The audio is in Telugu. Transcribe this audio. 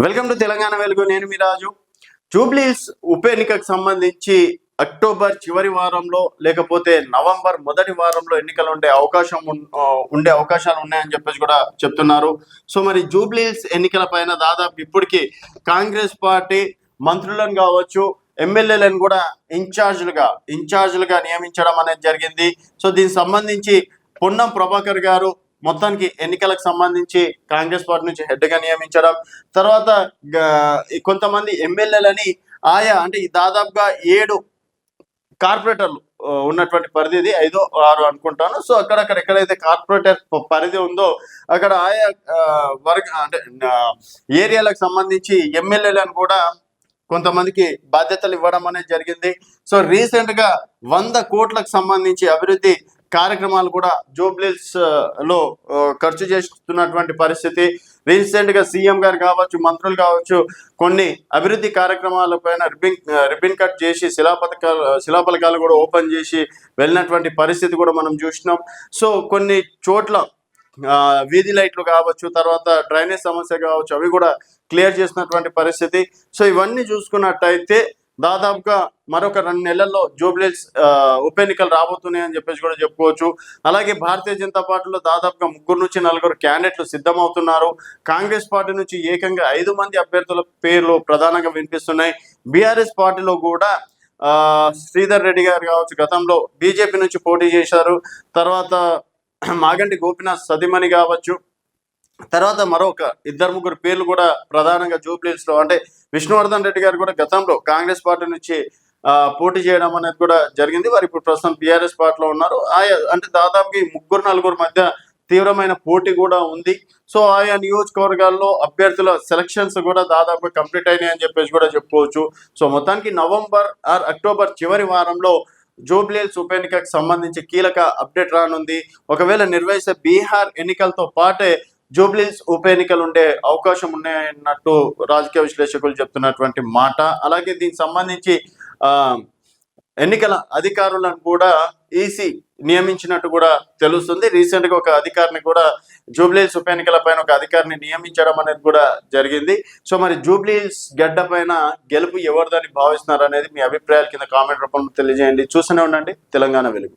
వెల్కమ్ టు తెలంగాణ వెలుగు. నేను మీ రాజు. జూబ్లీహిల్స్ ఉప ఎన్నికకు సంబంధించి అక్టోబర్ చివరి వారంలో లేకపోతే నవంబర్ మొదటి వారంలో ఎన్నికలు ఉండే అవకాశాలు ఉన్నాయని చెప్పేసి కూడా చెప్తున్నారు. సో మరి జూబ్లీహిల్స్ ఎన్నికల పైన దాదాపు ఇప్పటికీ కాంగ్రెస్ పార్టీ మంత్రులను కావచ్చు, ఎమ్మెల్యేలను కూడా ఇన్ఛార్జ్లుగా నియమించడం అనేది జరిగింది. సో దీనికి సంబంధించి పొన్నం ప్రభాకర్ గారు మొత్తానికి ఎన్నికలకు సంబంధించి కాంగ్రెస్ పార్టీ నుంచి హెడ్గా నియమించడం, తర్వాత కొంతమంది ఎమ్మెల్యేలని అంటే దాదాపుగా 7 కార్పొరేటర్లు ఉన్నటువంటి పరిధి, 5 6 అనుకుంటాను. సో అక్కడక్కడ ఎక్కడైతే కార్పొరేటర్ పరిధి ఉందో అక్కడ ఆయా అంటే ఏరియాలకు సంబంధించి ఎమ్మెల్యేలను కూడా కొంతమందికి బాధ్యతలు ఇవ్వడం అనేది జరిగింది. సో రీసెంట్గా 100 కోట్లకు సంబంధించి అభివృద్ధి కార్యక్రమాలు కూడా జూబ్లీహిల్స్ లో ఖర్చు చేస్తున్నటువంటి పరిస్థితి. రీసెంట్గా సీఎం గారు కావచ్చు, మంత్రులు కావచ్చు, కొన్ని అభివృద్ధి కార్యక్రమాల పైన రిబిన్ కట్ చేసి శిలాఫలకాలు కూడా ఓపెన్ చేసి వెళ్ళినటువంటి పరిస్థితి కూడా మనం చూసినాం. సో కొన్ని చోట్ల వీధి లైట్లు కావచ్చు, తర్వాత డ్రైనేజ్ సమస్య కావచ్చు, అవి కూడా క్లియర్ చేసినటువంటి పరిస్థితి. సో ఇవన్నీ చూసుకున్నట్టయితే దాదాపుగా మరొక 2 నెలల్లో జూబ్లీహిల్స్ ఉప ఎన్నికలు రాబోతున్నాయని చెప్పేసి కూడా చెప్పుకోవచ్చు. అలాగే భారతీయ జనతా పార్టీలో దాదాపుగా 3 నుంచి 4 క్యాండిడేట్లు సిద్ధమవుతున్నారు. కాంగ్రెస్ పార్టీ నుంచి ఏకంగా 5 మంది అభ్యర్థుల పేర్లు ప్రధానంగా వినిపిస్తున్నాయి. బీఆర్ఎస్ పార్టీలో కూడా శ్రీధర్ రెడ్డి గారు కావచ్చు, గతంలో బీజేపీ నుంచి పోటీ చేశారు. తర్వాత మాగంటి గోపీనాథ్ సతీమణి కావచ్చు, తర్వాత మరొక 2-3 పేర్లు కూడా ప్రధానంగా జూబ్లీహిల్స్ లో, అంటే విష్ణువర్ధన్ రెడ్డి గారు కూడా గతంలో కాంగ్రెస్ పార్టీ నుంచి పోటీ చేయడం అనేది కూడా జరిగింది. వారు ఇప్పుడు ప్రస్తుతం బీఆర్ఎస్ పార్టీలో ఉన్నారు. అంటే దాదాపు 3-4 మధ్య తీవ్రమైన పోటీ కూడా ఉంది. సో ఆయా నియోజకవర్గాల్లో అభ్యర్థుల సెలక్షన్స్ కూడా దాదాపు కంప్లీట్ అయినాయి అని చెప్పేసి కూడా చెప్పుకోవచ్చు. సో మొత్తానికి నవంబర్ ఆర్ అక్టోబర్ చివరి వారంలో జూబ్లీహిల్స్ ఉప ఎన్నికకు సంబంధించి కీలక అప్డేట్ రానుంది. ఒకవేళ నిర్వహించే బీహార్ ఎన్నికలతో పాటే జూబ్లీహిల్స్ ఉప ఎన్నికలు ఉండే అవకాశం ఉన్నాయన్నట్టు రాజకీయ విశ్లేషకులు చెప్తున్నటువంటి మాట. అలాగే దీనికి సంబంధించి ఎన్నికల అధికారులను కూడా ఈసీ నియమించినట్టు కూడా తెలుస్తుంది. రీసెంట్గా ఒక అధికారిని కూడా జూబ్లీహిల్స్ ఉప ఎన్నికల పైన ఒక అధికారిని నియమించడం అనేది కూడా జరిగింది. సో మరి జూబ్లీహిల్స్ గడ్డ పైన గెలుపు ఎవరిదని భావిస్తున్నారు అనేది మీ అభిప్రాయాల కింద కామెంట్ రూపంలో తెలియజేయండి. చూస్తూనే ఉండండి తెలంగాణ వెలుగు.